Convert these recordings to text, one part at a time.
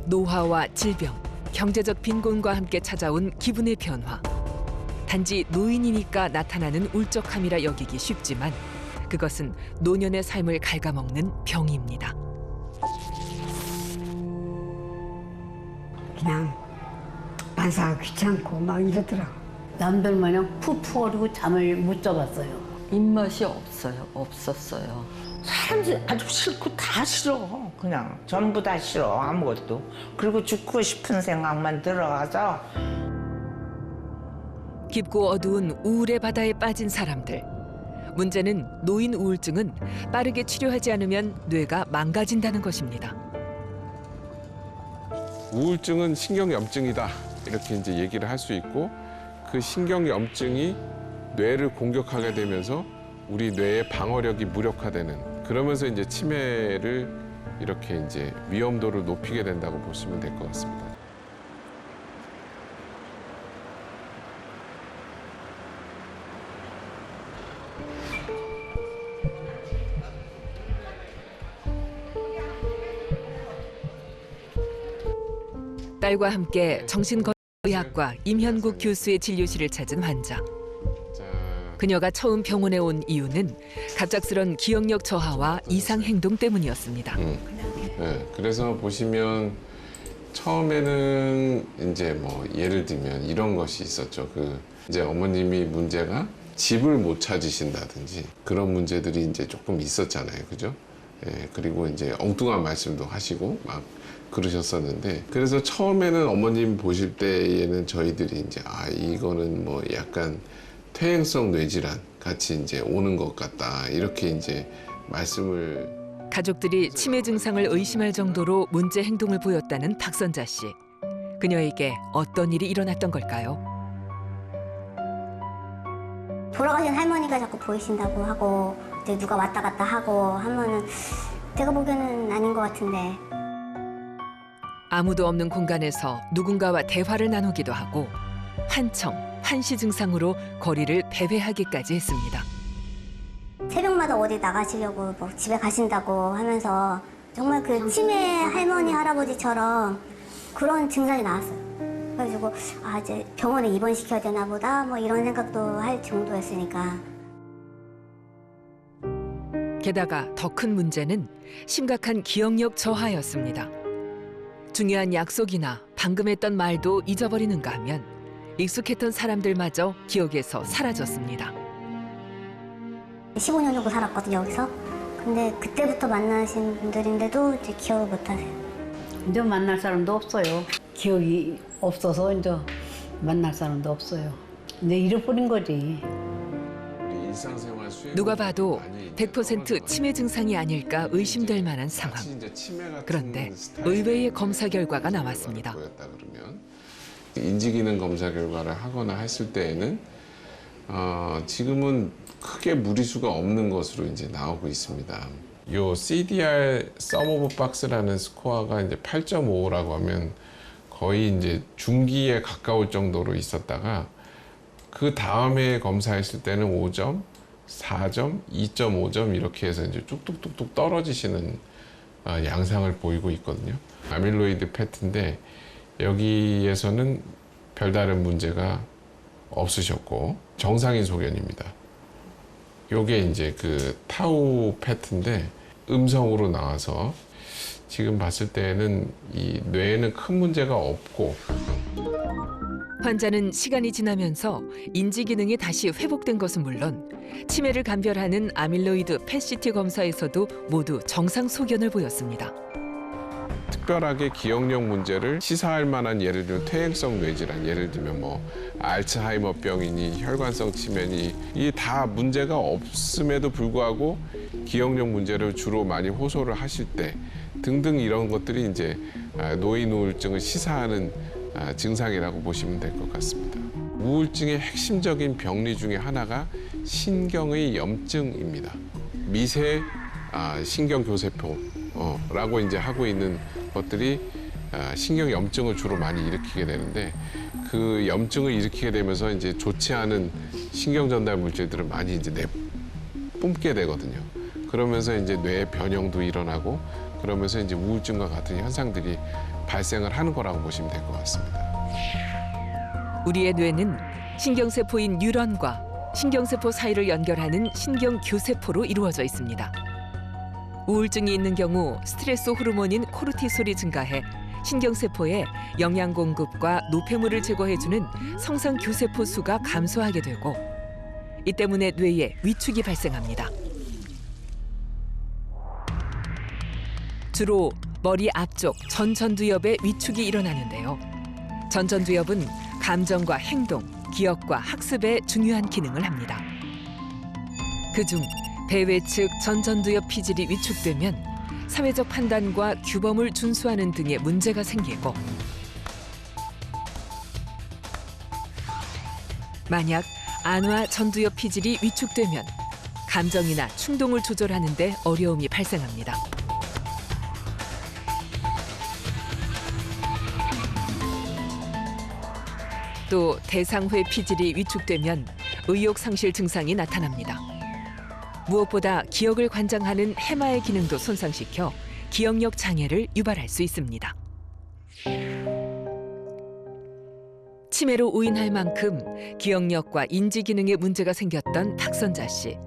노화와 질병, 경제적 빈곤과 함께 찾아온 기분의 변화. 단지 노인이니까 나타나는 울적함이라 여기기 쉽지만 그것은 노년의 삶을 갉아먹는 병입니다. 그냥 반사가 귀찮고 막 이러더라고. 남들 마냥 푸푸 거리고 잠을 못 잡았어요. 입맛이 없었어요. 사람들이 아주 싫고 다 싫어. 그냥 전부 다 싫어, 아무것도. 그리고 죽고 싶은 생각만 들어가서. 깊고 어두운 우울의 바다에 빠진 사람들. 문제는 노인 우울증은 빠르게 치료하지 않으면 뇌가 망가진다는 것입니다. 우울증은 신경염증이다 이렇게 이제 얘기를 할 수 있고 그 신경염증이 뇌를 공격하게 되면서 우리 뇌의 방어력이 무력화되는 그러면서 이제 치매를 이렇게 이제 위험도를 높이게 된다고 보시면 될 것 같습니다. 딸과 함께 정신건강의학과 임현국 교수의 진료실을 찾은 환자. 그녀가 처음 병원에 온 이유는 갑작스런 기억력 저하와 이상 행동 때문이었습니다. 네, 그래서 보시면 처음에는 이제 뭐 예를 들면 이런 것이 있었죠. 이제 어머님이 문제가 집을 못 찾으신다든지 그런 문제들이 이제 조금 있었잖아요, 그죠? 예, 그리고 이제 엉뚱한 말씀도 하시고 막 그러셨었는데 그래서 처음에는 어머님 보실 때에는 저희들이 이제 이거는 뭐 약간 퇴행성 뇌질환 같이 이제 오는 것 같다 이렇게 이제 말씀을 가족들이 치매 증상을 의심할 정도로 문제 행동을 보였다는 박선자 씨. 그녀에게 어떤 일이 일어났던 걸까요? 돌아가신 할머니가 자꾸 보이신다고 하고 이제 누가 왔다 갔다 하고 하면은 제가 보기에는 아닌 것 같은데. 아무도 없는 공간에서 누군가와 대화를 나누기도 하고 한청, 한시 증상으로 거리를 배회하기까지 했습니다. 새벽마다 어디 나가시려고 뭐 집에 가신다고 하면서 정말 그 치매 할머니 할아버지처럼 그런 증상이 나왔어요. 그래가지고 이제 병원에 입원시켜야 되나 보다 뭐 이런 생각도 할 정도였으니까. 게다가 더 큰 문제는 심각한 기억력 저하였습니다. 중요한 약속이나 방금 했던 말도 잊어버리는가 하면 익숙했던 사람들마저 기억에서 사라졌습니다. 15년 정도 살았거든요, 여기서. 근데 그때부터 만나신 분들인데도 이제 기억을 못 하세요. 이제 만날 사람도 없어요. 기억이 없어서 이제 만날 사람도 없어요. 이제 잃어버린 거지. 누가 봐도 100% 치매 증상이 아닐까 의심될 만한 상황. 그런데 의외의 검사 결과가 나왔습니다. 인지기능 검사 결과를 하거나 했을 때에는 지금은 크게 무리수가 없는 것으로 이제 나오고 있습니다. 요 CDR Sum of Box라는 스코어가 이제 8.5라고 하면 거의 이제 중기에 가까울 정도로 있었다가 그 다음에 검사했을 때는 5점, 4점, 2.5점 이렇게 해서 이제 뚝뚝뚝뚝 떨어지시는 양상을 보이고 있거든요. 아밀로이드 패트인데 여기에서는 별다른 문제가 없으셨고 정상인 소견입니다. 요게 이제 그 타우 패트인데 음성으로 나와서 지금 봤을 때는 이 뇌에는 큰 문제가 없고 환자는 시간이 지나면서 인지 기능이 다시 회복된 것은 물론 치매를 감별하는 아밀로이드 펫CT 검사에서도 모두 정상 소견을 보였습니다. 특별하게 기억력 문제를 시사할 만한 예를 들면 퇴행성 뇌질환, 예를 들면 뭐 알츠하이머병이니 혈관성 치매니 이 다 문제가 없음에도 불구하고 기억력 문제를 주로 많이 호소를 하실 때 등등 이런 것들이 이제 노인 우울증을 시사하는 증상이라고 보시면 될 것 같습니다. 우울증의 핵심적인 병리 중에 하나가 신경의 염증입니다. 미세 신경교세포라고 이제 하고 있는 것들이 신경 염증을 주로 많이 일으키게 되는데 그 염증을 일으키게 되면서 이제 좋지 않은 신경 전달 물질들을 많이 이제 뿜게 되거든요. 그러면서 이제 뇌의 변형도 일어나고 그러면서 이제 우울증과 같은 현상들이 발생을 하는 거라고 보시면 될 것 같습니다. 우리의 뇌는 신경세포인 뉴런과 신경세포 사이를 연결하는 신경교세포로 이루어져 있습니다. 우울증이 있는 경우 스트레스 호르몬인 코르티솔이 증가해 신경세포에 영양 공급과 노폐물을 제거해주는 성상교세포 수가 감소하게 되고 이 때문에 뇌에 위축이 발생합니다. 주로 머리 앞쪽 전전두엽에 위축이 일어나는데요. 전전두엽은 감정과 행동, 기억과 학습에 중요한 기능을 합니다. 그중 배외 측 전전두엽 피질이 위축되면 사회적 판단과 규범을 준수하는 등의 문제가 생기고 만약 안와 전두엽 피질이 위축되면 감정이나 충동을 조절하는 데 어려움이 발생합니다. 또 대상회 피질이 위축되면 의욕 상실 증상이 나타납니다. 무엇보다 기억을 관장하는 해마의 기능도 손상시켜 기억력 장애를 유발할 수 있습니다. 치매로 오인할 만큼 기억력과 인지 기능에 문제가 생겼던 박선자 씨.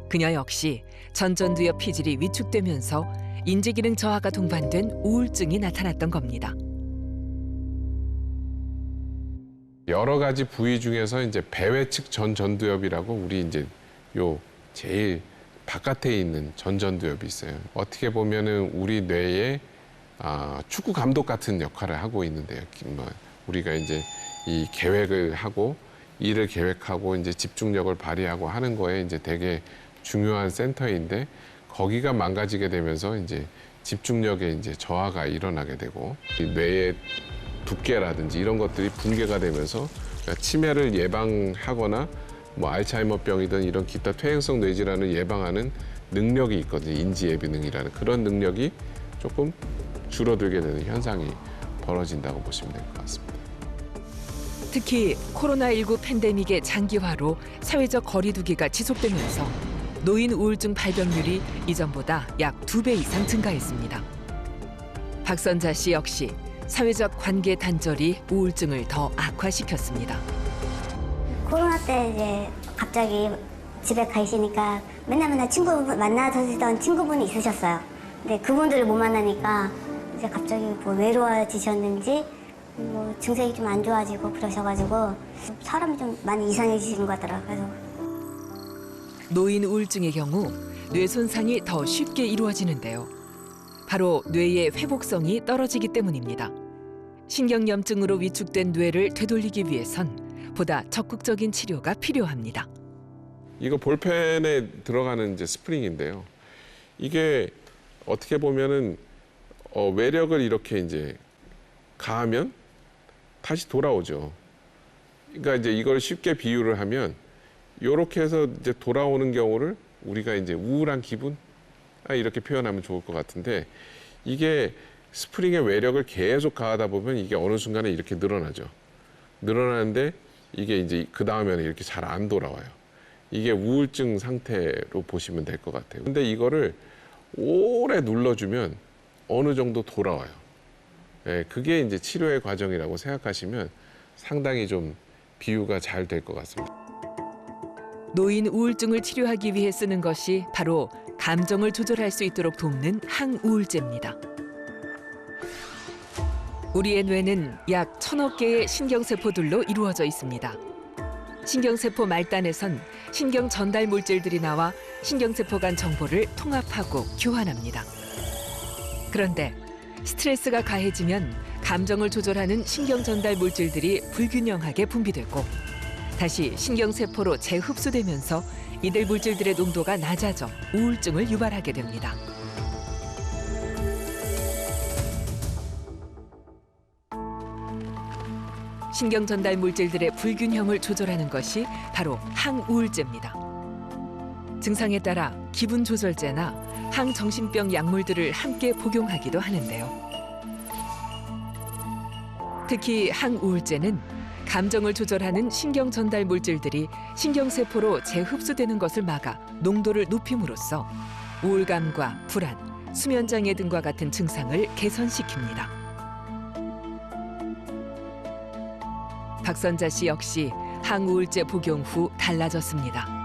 그녀 역시 전전두엽 피질이 위축되면서 인지 기능 저하가 동반된 우울증이 나타났던 겁니다. 여러 가지 부위 중에서 이제 배외 측 전전두엽이라고 우리 이제 요 제일 바깥에 있는 전전두엽이 있어요. 어떻게 보면은 우리 뇌의 축구 감독 같은 역할을 하고 있는데요. 우리가 이제 이 계획을 하고 일을 계획하고 이제 집중력을 발휘하고 하는 거에 이제 되게 중요한 센터인데 거기가 망가지게 되면서 이제 집중력에 이제 저하가 일어나게 되고 이 뇌의 두께라든지 이런 것들이 붕괴가 되면서 치매를 예방하거나 뭐 알츠하이머병이든 이런 기타 퇴행성 뇌질환을 예방하는 능력이 있거든요. 인지예비능이라는 그런 능력이 조금 줄어들게 되는 현상이 벌어진다고 보시면 될 것 같습니다. 특히 코로나19 팬데믹의 장기화로 사회적 거리두기가 지속되면서 노인 우울증 발병률이 이전보다 약 2배 이상 증가했습니다. 박선자 씨 역시 사회적 관계 단절이 우울증을 더 악화시켰습니다. 코로나 때 이제 갑자기 집에 가시니까 맨날 친구 만나시던 친구분이 있으셨어요. 근데 그분들을 못 만나니까 이제 갑자기 뭐 외로워지셨는지 뭐 증상이 좀 안 좋아지고 그러셔가지고 사람이 좀 많이 이상해지신 것 같더라고요. 그래서 노인 우울증의 경우 뇌 손상이 더 쉽게 이루어지는데요. 바로 뇌의 회복성이 떨어지기 때문입니다. 신경염증으로 위축된 뇌를 되돌리기 위해선 보다 적극적인 치료가 필요합니다. 이거 볼펜에 들어가는 이제 스프링인데요. 이게 어떻게 보면은 외력을 이렇게 이제 가하면 다시 돌아오죠. 그러니까 이제 이걸 쉽게 비유를 하면 이렇게 해서 이제 돌아오는 경우를 우리가 이제 우울한 기분 이렇게 표현하면 좋을 것 같은데 이게 스프링의 외력을 계속 가하다 보면 이게 어느 순간에 이렇게 늘어나죠. 늘어나는데 이게 이제 그 다음에는 이렇게 잘 안 돌아와요. 이게 우울증 상태로 보시면 될 것 같아요. 근데 이거를 오래 눌러주면 어느 정도 돌아와요. 예, 그게 이제 치료의 과정이라고 생각하시면 상당히 좀 비유가 잘 될 것 같습니다. 노인 우울증을 치료하기 위해 쓰는 것이 바로 감정을 조절할 수 있도록 돕는 항우울제입니다. 우리의 뇌는 약 1000억 개의 신경세포들로 이루어져 있습니다. 신경세포 말단에선 신경 전달 물질들이 나와 신경세포 간 정보를 통합하고 교환합니다. 그런데 스트레스가 가해지면 감정을 조절하는 신경 전달 물질들이 불균형하게 분비되고 다시 신경세포로 재흡수되면서 이들 물질들의 농도가 낮아져 우울증을 유발하게 됩니다. 신경 전달 물질들의 불균형을 조절하는 것이 바로 항우울제입니다. 증상에 따라 기분 조절제나 항정신병 약물들을 함께 복용하기도 하는데요. 특히 항우울제는 감정을 조절하는 신경 전달 물질들이 신경세포로 재흡수되는 것을 막아 농도를 높임으로써 우울감과 불안, 수면장애 등과 같은 증상을 개선시킵니다. 박선자 씨 역시 항우울제 복용 후 달라졌습니다.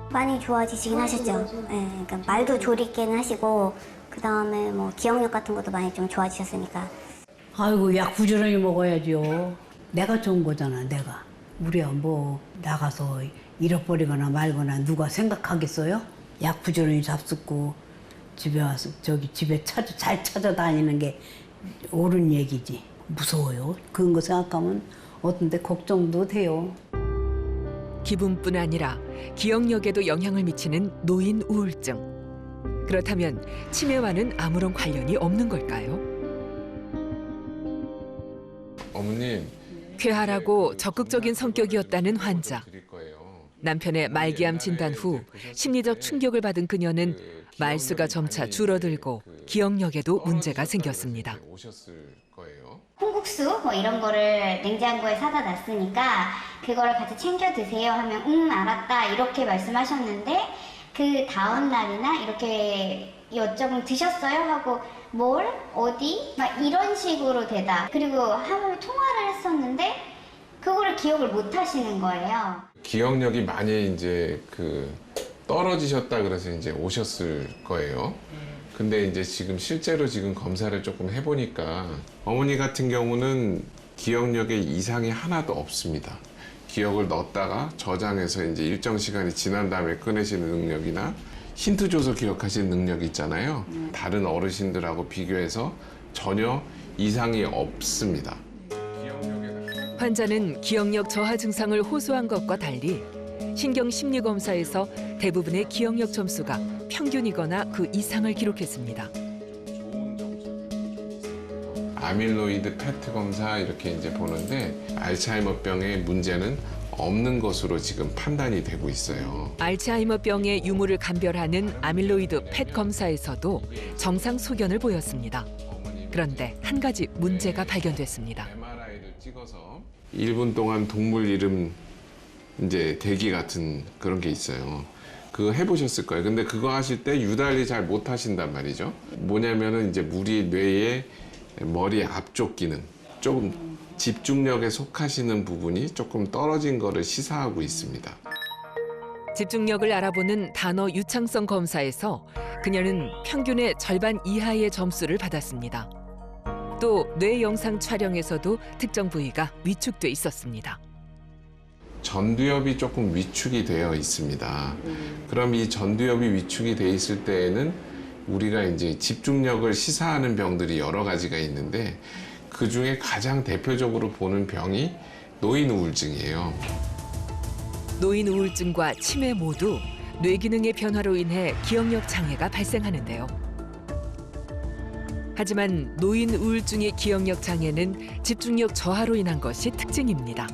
많이 좋아지시긴 하셨죠. 네, 그러니까 말도 조리게는 하시고 그 다음에 뭐 기억력 같은 것도 많이 좀 좋아지셨으니까. 아이고 약 부지런히 먹어야죠. 내가 좋은 거잖아, 내가. 우리야 뭐 나가서 잃어버리거나 말거나 누가 생각하겠어요? 약 부지런히 잡숫고 집에 와서 집에 잘 찾아다니는 게 옳은 얘기지. 무서워요. 그런 거 생각하면 어떤 데 걱정도 돼요. 기분뿐 아니라 기억력에도 영향을 미치는 노인 우울증. 그렇다면 치매와는 아무런 관련이 없는 걸까요? 어머님. 쾌활하고 적극적인 성격이었다는 환자. 남편의 말기암 진단 후 심리적 충격을 받은 그녀는 말수가 점차 줄어들고 기억력에도 문제가 생겼습니다. 콩국수 뭐 이런 거를 냉장고에 사다 놨으니까 그거를 같이 챙겨 드세요 하면 알았다 이렇게 말씀하셨는데 그 다음 날이나 이렇게 여쭤보면 드셨어요? 하고 뭘? 어디? 막 이런 식으로 되다. 그리고 하루 통화를 했었는데 그거를 기억을 못 하시는 거예요. 기억력이 많이 이제 떨어지셨다 그래서 이제 오셨을 거예요. 근데 이제 지금 실제로 지금 검사를 조금 해보니까 어머니 같은 경우는 기억력에 이상이 하나도 없습니다. 기억을 넣었다가 저장해서 이제 일정 시간이 지난 다음에 꺼내시는 능력이나 힌트 줘서 기억하시는 능력이 있잖아요. 다른 어르신들하고 비교해서 전혀 이상이 없습니다. 환자는 기억력 저하 증상을 호소한 것과 달리 신경심리검사에서 대부분의 기억력 점수가 평균이거나 그 이상을 기록했습니다. 아밀로이드 페트 검사 이렇게 이제 보는데 알츠하이머병의 문제는 없는 것으로 지금 판단이 되고 있어요. 알츠하이머병의 유무를 감별하는 아밀로이드 펫 검사에서도 정상 소견을 보였습니다. 그런데 한 가지 문제가 발견됐습니다. MRI를 찍어서 1분 동안 동물 이름 이제 대기 같은 그런 게 있어요. 그거 해보셨을 거예요. 근데 그거 하실 때 유달리 잘 못 하신단 말이죠. 뭐냐면은 이제 우리 뇌의 머리 앞쪽 기능, 조금 집중력에 속하시는 부분이 조금 떨어진 거를 시사하고 있습니다. 집중력을 알아보는 단어 유창성 검사에서 그녀는 평균의 절반 이하의 점수를 받았습니다. 또 뇌 영상 촬영에서도 특정 부위가 위축돼 있었습니다. 전두엽이 조금 위축이 되어 있습니다. 그럼 이 전두엽이 위축이 돼 있을 때에는 우리가 이제 집중력을 시사하는 병들이 여러 가지가 있는데 그 중에 가장 대표적으로 보는 병이 노인 우울증이에요. 노인 우울증과 치매 모두 뇌 기능의 변화로 인해 기억력 장애가 발생하는데요. 하지만 노인 우울증의 기억력 장애는 집중력 저하로 인한 것이 특징입니다.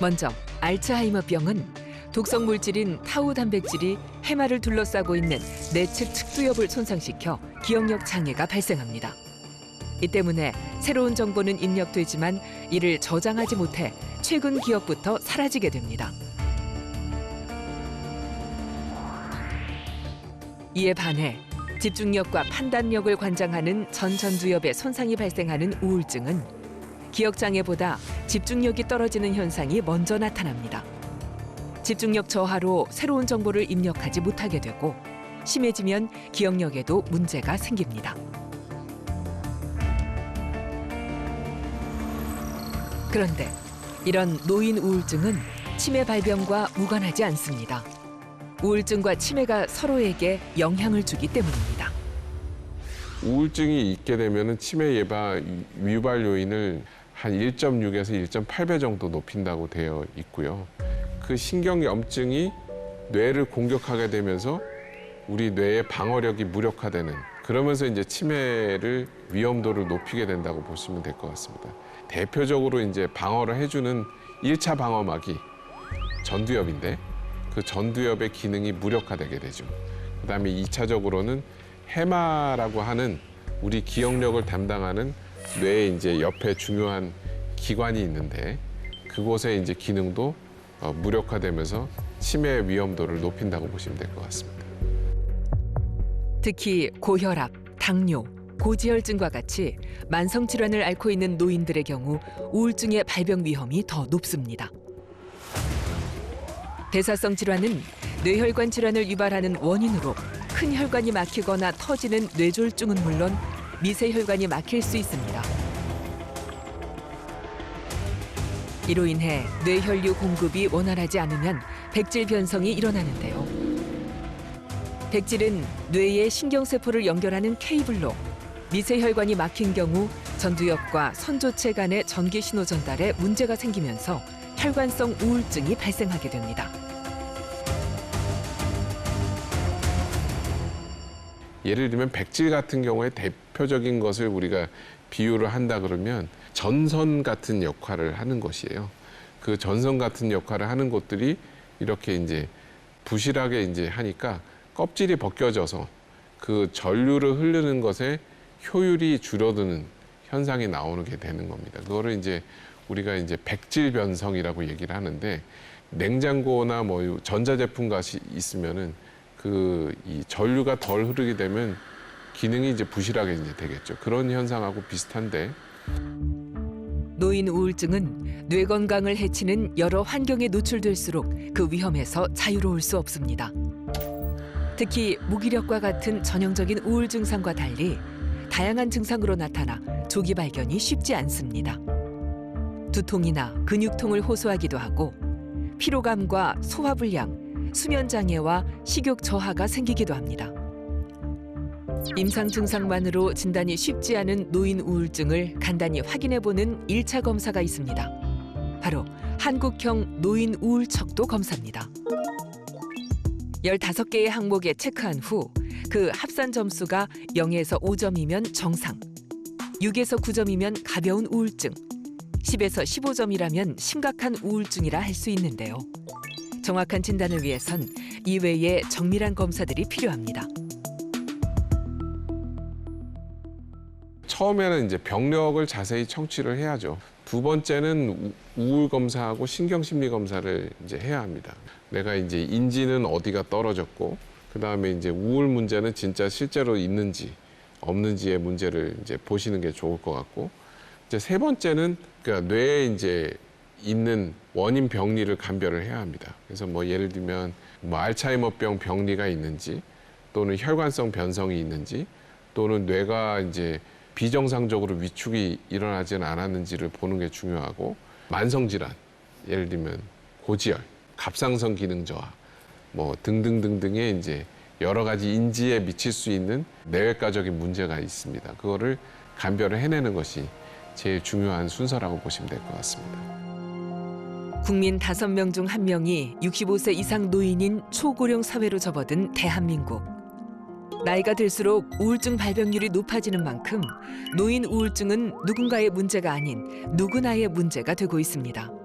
먼저 알츠하이머병은 독성 물질인 타우 단백질이 해마를 둘러싸고 있는 내측 측두엽을 손상시켜 기억력 장애가 발생합니다. 이 때문에 새로운 정보는 입력되지만 이를 저장하지 못해 최근 기억부터 사라지게 됩니다. 이에 반해 집중력과 판단력을 관장하는 전두엽의 손상이 발생하는 우울증은 기억장애보다 집중력이 떨어지는 현상이 먼저 나타납니다. 집중력 저하로 새로운 정보를 입력하지 못하게 되고 심해지면 기억력에도 문제가 생깁니다. 그런데 이런 노인 우울증은 치매 발병과 무관하지 않습니다. 우울증과 치매가 서로에게 영향을 주기 때문입니다. 우울증이 있게 되면 치매 예방 유발 요인을 한 1.6에서 1.8배 정도 높인다고 되어 있고요. 그 신경염증이 뇌를 공격하게 되면서 우리 뇌의 방어력이 무력화되는, 그러면서 이제 치매를 위험도를 높이게 된다고 보시면 될 것 같습니다. 대표적으로 이제 방어를 해주는 1차 방어막이 전두엽인데 그 전두엽의 기능이 무력화되게 되죠. 그다음에 2차적으로는 해마라고 하는 우리 기억력을 담당하는 뇌의 이제 옆에 중요한 기관이 있는데 그곳의 이제 기능도 무력화되면서 치매 위험도를 높인다고 보시면 될 것 같습니다. 특히 고혈압, 당뇨, 고지혈증과 같이 만성 질환을 앓고 있는 노인들의 경우 우울증의 발병 위험이 더 높습니다. 대사성 질환은 뇌혈관 질환을 유발하는 원인으로 큰 혈관이 막히거나 터지는 뇌졸중은 물론 미세혈관이 막힐 수 있습니다. 이로 인해 뇌혈류 공급이 원활하지 않으면 백질 변성이 일어나는데요. 백질은 뇌의 신경세포를 연결하는 케이블로 미세혈관이 막힌 경우 전두엽과 선조체 간의 전기 신호 전달에 문제가 생기면서 혈관성 우울증이 발생하게 됩니다. 예를 들면 백질 같은 경우에 대표적인 것을 우리가 비유를 한다 그러면 전선 같은 역할을 하는 것이에요. 그 전선 같은 역할을 하는 것들이 이렇게 이제 부실하게 이제 하니까 껍질이 벗겨져서 그 전류를 흐르는 것에 효율이 줄어드는 현상이 나오게 되는 겁니다. 그거를 이제 우리가 이제 백질 변성이라고 얘기를 하는데, 냉장고나 뭐 전자제품 같이 있으면은 이 전류가 덜 흐르게 되면 기능이 이제 부실하게 이제 되겠죠. 그런 현상하고 비슷한데, 노인 우울증은 뇌 건강을 해치는 여러 환경에 노출될수록 그 위험에서 자유로울 수 없습니다. 특히 무기력과 같은 전형적인 우울 증상과 달리 다양한 증상으로 나타나 조기 발견이 쉽지 않습니다. 두통이나 근육통을 호소하기도 하고 피로감과 소화불량, 수면장애와 식욕 저하가 생기기도 합니다. 임상 증상만으로 진단이 쉽지 않은 노인 우울증을 간단히 확인해보는 1차 검사가 있습니다. 바로 한국형 노인 우울척도 검사입니다. 15개의 항목에 체크한 후 그 합산 점수가 0에서 5점이면 정상, 6에서 9점이면 가벼운 우울증, 10에서 15점이라면 심각한 우울증이라 할 수 있는데요. 정확한 진단을 위해선 이외에 정밀한 검사들이 필요합니다. 처음에는 이제 병력을 자세히 청취를 해야죠. 두 번째는 우울 검사하고 신경심리 검사를 이제 해야 합니다. 내가 이제 인지는 어디가 떨어졌고, 그 다음에 이제 우울 문제는 진짜 실제로 있는지 없는지의 문제를 이제 보시는 게 좋을 것 같고, 이제 세 번째는 그러니까 뇌에 이제 있는 원인 병리를 감별을 해야 합니다. 그래서 뭐 예를 들면 뭐 알츠하이머병 병리가 있는지, 또는 혈관성 변성이 있는지, 또는 뇌가 이제 비정상적으로 위축이 일어나지는 않았는지를 보는 게 중요하고, 만성질환, 예를 들면 고지혈, 갑상선 기능 저하, 뭐 등등등등의 이제 여러 가지 인지에 미칠 수 있는 내외과적인 문제가 있습니다. 그거를 감별을 해내는 것이 제일 중요한 순서라고 보시면 될 것 같습니다. 국민 5명 중 1명이 65세 이상 노인인 초고령 사회로 접어든 대한민국. 나이가 들수록 우울증 발병률이 높아지는 만큼 노인 우울증은 누군가의 문제가 아닌 누구나의 문제가 되고 있습니다.